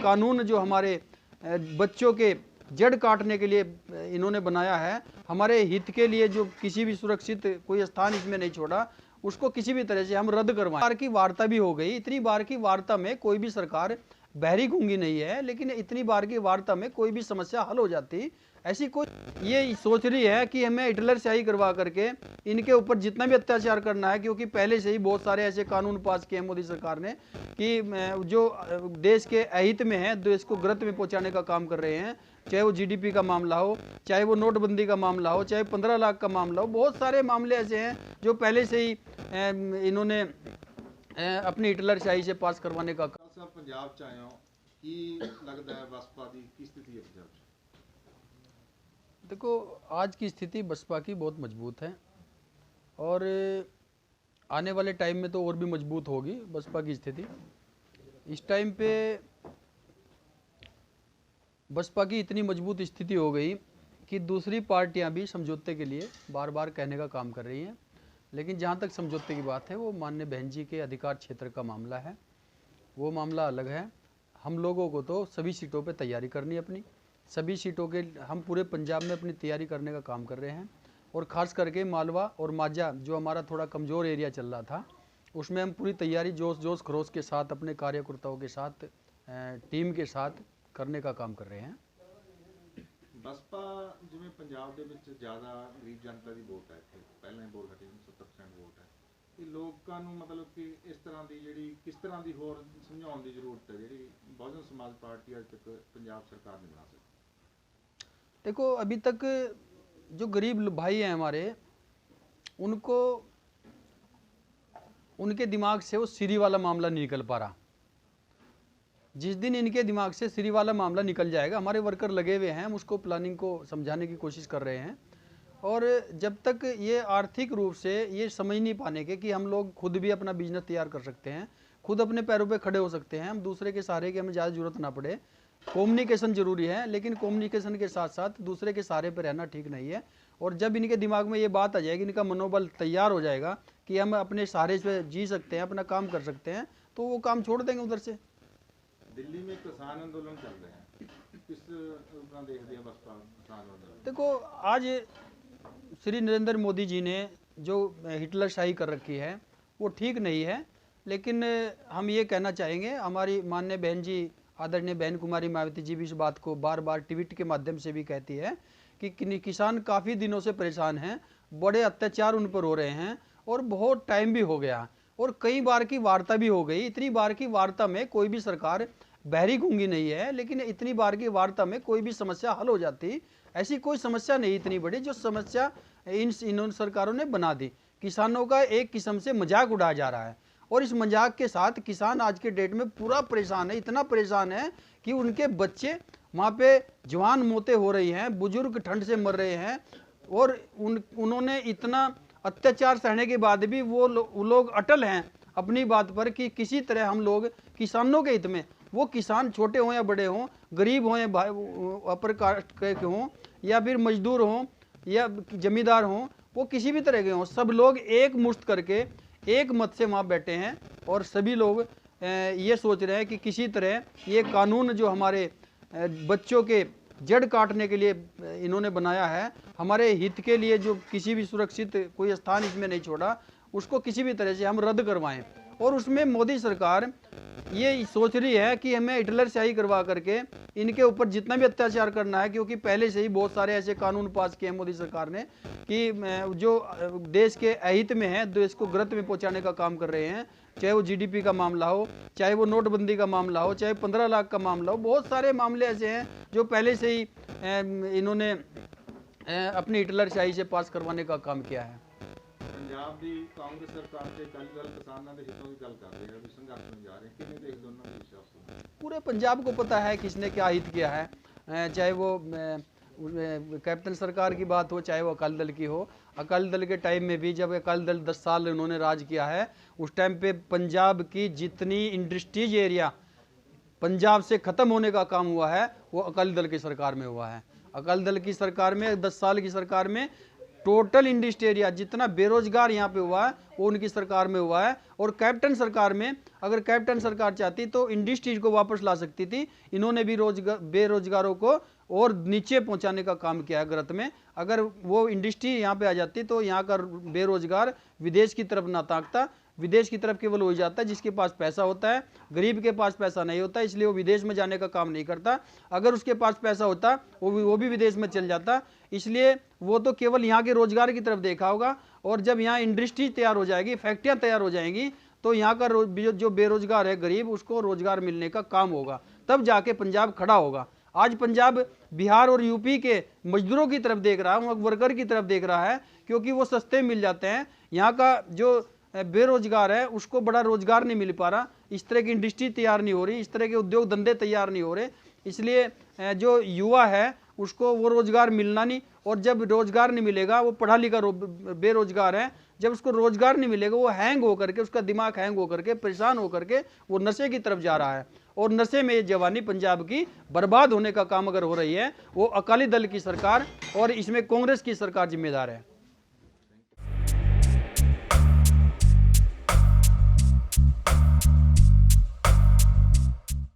कानून जो हमारे बच्चों के जड़ काटने के लिए इन्होंने बनाया है, हमारे हित के लिए जो किसी भी सुरक्षित कोई स्थान इसमें नहीं छोड़ा, उसको किसी भी तरह से हम रद्द करवाएं। बार की वार्ता भी हो गई, इतनी बार की वार्ता में कोई भी सरकार बहरी गूंगी नहीं है, लेकिन इतनी बार की वार्ता में कोई भी समस्या हल हो जाती। ऐसी कोई ये सोच रही है कि हमें हिटलर शाही करवा करके इनके ऊपर जितना भी अत्याचार करना है, क्योंकि पहले से ही बहुत सारे ऐसे कानून पास किए मोदी सरकार ने कि जो देश के अहित में है, देश को गलत में पहुंचाने का काम कर रहे हैं। चाहे वो जीडीपी का मामला हो, चाहे वो नोटबंदी का मामला हो, चाहे 15 लाख का मामला हो, बहुत सारे मामले ऐसे हैं जो पहले से ही इन्होंने अपनी हिटलर शाही से पास करवाने का। पंजाब च आए हो, की लगता है बसपा की स्थिति है पंजाब च? देखो, आज की स्थिति बसपा की बहुत मजबूत है और आने वाले टाइम में तो और भी मजबूत होगी बसपा की स्थिति। इस टाइम पे बसपा की इतनी मजबूत स्थिति हो गई कि दूसरी पार्टियां भी समझौते के लिए बार बार कहने का काम कर रही हैं, लेकिन जहां तक समझौते की बात है वो माननीय बहन जी के अधिकार क्षेत्र का मामला है, वो मामला अलग है। हम लोगों को तो सभी सीटों पे तैयारी करनी है अपनी, सभी सीटों के हम पूरे पंजाब में अपनी तैयारी करने का काम कर रहे हैं और ख़ास करके मालवा और माझा जो हमारा थोड़ा कमज़ोर एरिया चल रहा था, उसमें हम पूरी तैयारी जोश खरोश के साथ अपने कार्यकर्ताओं के साथ टीम के साथ करने का काम कर रहे हैं। बसपा जिवें पंजाब दे विच ज़्यादा गरीब जनता की वोट है, पहले ही बोल घटी 70% वोट है, कि लोगों को मतलब कि इस तरह की जी किस तरह की होर समझाने की जरूरत है जी बहुजन समाज पार्टी अज तक पंजाब सरकार नहीं बना सकती? देखो, अभी तक जो गरीब भाई हैं हमारे, उनको उनके दिमाग से वो सिरी वाला मामला नहीं निकल पा रहा। जिस दिन इनके दिमाग से सिरी वाला मामला निकल जाएगा, हमारे वर्कर लगे हुए हैं, हम उसको प्लानिंग को समझाने की कोशिश कर रहे हैं। और जब तक ये आर्थिक रूप से ये समझ नहीं पाने के कि हम लोग खुद भी अपना बिजनेस तैयार कर सकते हैं, खुद अपने पैरों पे खड़े हो सकते हैं, हम दूसरे के सहारे की हमें ज़्यादा जरूरत ना पड़े। कम्युनिकेशन जरूरी है, लेकिन कम्युनिकेशन के साथ साथ दूसरे के सहारे पर रहना ठीक नहीं है। और जब इनके दिमाग में ये बात आ जाएगी, इनका मनोबल तैयार हो जाएगा कि हम अपने सहारे से जी सकते हैं, अपना काम कर सकते हैं, तो वो काम छोड़ देंगे उधर से। दिल्ली में किसान आंदोलन चल रहे हैं, किस तरह देखते हैं बसपा किसान आंदोलन? देखो, आज श्री नरेंद्र मोदी जी ने जो हिटलर शाही कर रखी है वो ठीक नहीं है, लेकिन हम ये कहना चाहेंगे, हमारी माननीय बहन जी आदरणीय बहन कुमारी मायावती जी भी इस बात को बार बार ट्वीट के माध्यम से भी कहती है कि किसान काफ़ी दिनों से परेशान हैं, बड़े अत्याचार उन पर हो रहे हैं और बहुत टाइम भी हो गया और कई बार की वार्ता भी हो गई। इतनी बार की वार्ता में कोई भी सरकार बहरी गूंगी नहीं है, लेकिन इतनी बार की वार्ता में कोई भी समस्या हल हो जाती। ऐसी कोई समस्या नहीं इतनी बड़ी जो समस्या इन सरकारों ने बना दी। किसानों का एक किस्म से मजाक उड़ाया जा रहा है और इस मजाक के साथ किसान आज के डेट में पूरा परेशान है, इतना परेशान है कि उनके बच्चे वहाँ पे जवान मौतें हो रही हैं, बुजुर्ग ठंड से मर रहे हैं और उन्होंने इतना अत्याचार सहने के बाद भी वो लोग अटल हैं अपनी बात पर कि किसी तरह हम लोग किसानों के हित में, वो किसान छोटे हों या बड़े हों, गरीब हों या अपर कास्ट के हों या फिर मजदूर हों या जमींदार हों, वो किसी भी तरह के हों, सब लोग एक मुश्त करके एक मत से वहाँ बैठे हैं और सभी लोग ये सोच रहे हैं कि किसी तरह ये कानून जो हमारे बच्चों के जड़ काटने के लिए इन्होंने बनाया है, हमारे हित के लिए जो किसी भी सुरक्षित कोई स्थान इसमें नहीं छोड़ा, उसको किसी भी तरह से हम रद्द करवाएं। और उसमें मोदी सरकार ये सोच रही है कि हमें हिटलर शाही करवा करके इनके ऊपर जितना भी अत्याचार करना है, क्योंकि पहले से ही बहुत सारे ऐसे कानून पास किए मोदी सरकार ने कि जो देश के अहित में है, देश को गलत में पहुंचाने का काम कर रहे हैं। चाहे वो जीडीपी का मामला हो, चाहे वो नोटबंदी का मामला हो, चाहे 15 लाख का मामला हो, बहुत सारे मामले ऐसे हैं जो पहले से ही इन्होंने अपनी हिटलर शाही से पास करवाने का काम किया है। पंजाब की कांग्रेस सरकार से अकाली दल किसानों के हितों की गल कर रहे हैं, संघर्ष में जा रहे हैं, किन्हें देख दोनों के विश्वास? पूरे पंजाब को पता है किसने क्या हित किया है, चाहे वो कैप्टन सरकार की बात हो, चाहे वो अकाली दल की हो। अकाली दल के टाइम में भी जब अकाली दल 10 साल उन्होंने राज किया है, उस टाइम पे पंजाब की जितनी इंडस्ट्रीज एरिया पंजाब से ख़त्म होने का काम हुआ है वो अकाली दल की सरकार में हुआ है। अकाली दल की सरकार में 10 साल की सरकार में टोटल इंडस्ट्री एरिया जितना बेरोजगार यहाँ पे हुआ है वो उनकी सरकार में हुआ है। और कैप्टन सरकार में, अगर कैप्टन सरकार चाहती तो इंडस्ट्रीज को वापस ला सकती थी। इन्होंने भी बेरोजगारों को और नीचे पहुंचाने का काम किया है गलत में। अगर वो इंडस्ट्री यहाँ पे आ जाती तो यहाँ का बेरोजगार विदेश की तरफ ना ताकता। विदेश की तरफ केवल हो जाता है जिसके पास पैसा होता है, गरीब के पास पैसा नहीं होता, इसलिए वो विदेश में जाने का काम नहीं करता। अगर उसके पास पैसा होता वो भी विदेश में चल जाता, इसलिए वो तो केवल यहाँ के रोजगार की तरफ देखा होगा। और जब यहाँ इंडस्ट्री तैयार हो जाएगी, फैक्ट्रियाँ तैयार हो जाएंगी, तो यहाँ का जो बेरोजगार है गरीब, उसको रोजगार मिलने का काम होगा, तब जाके पंजाब खड़ा होगा। आज पंजाब बिहार और यूपी के मजदूरों की तरफ देख रहा है, वर्कर की तरफ देख रहा है, क्योंकि वो सस्ते मिल जाते हैं। यहाँ का जो बेरोजगार है उसको बड़ा रोजगार नहीं मिल पा रहा, इस तरह की इंडस्ट्री तैयार नहीं हो रही, इस तरह के उद्योग धंधे तैयार नहीं हो रहे, इसलिए जो युवा है उसको वो रोजगार मिलना नहीं। और जब रोजगार नहीं मिलेगा, वो पढ़ा लिखा बेरोजगार है, जब उसको रोजगार नहीं मिलेगा वो हैंग होकर के, उसका दिमाग हैंग होकर के, परेशान होकर के वो नशे की तरफ जा रहा है। और नशे में ये जवानी पंजाब की बर्बाद होने का काम अगर हो रही है, वो अकाली दल की सरकार और इसमें कांग्रेस की सरकार जिम्मेदार है।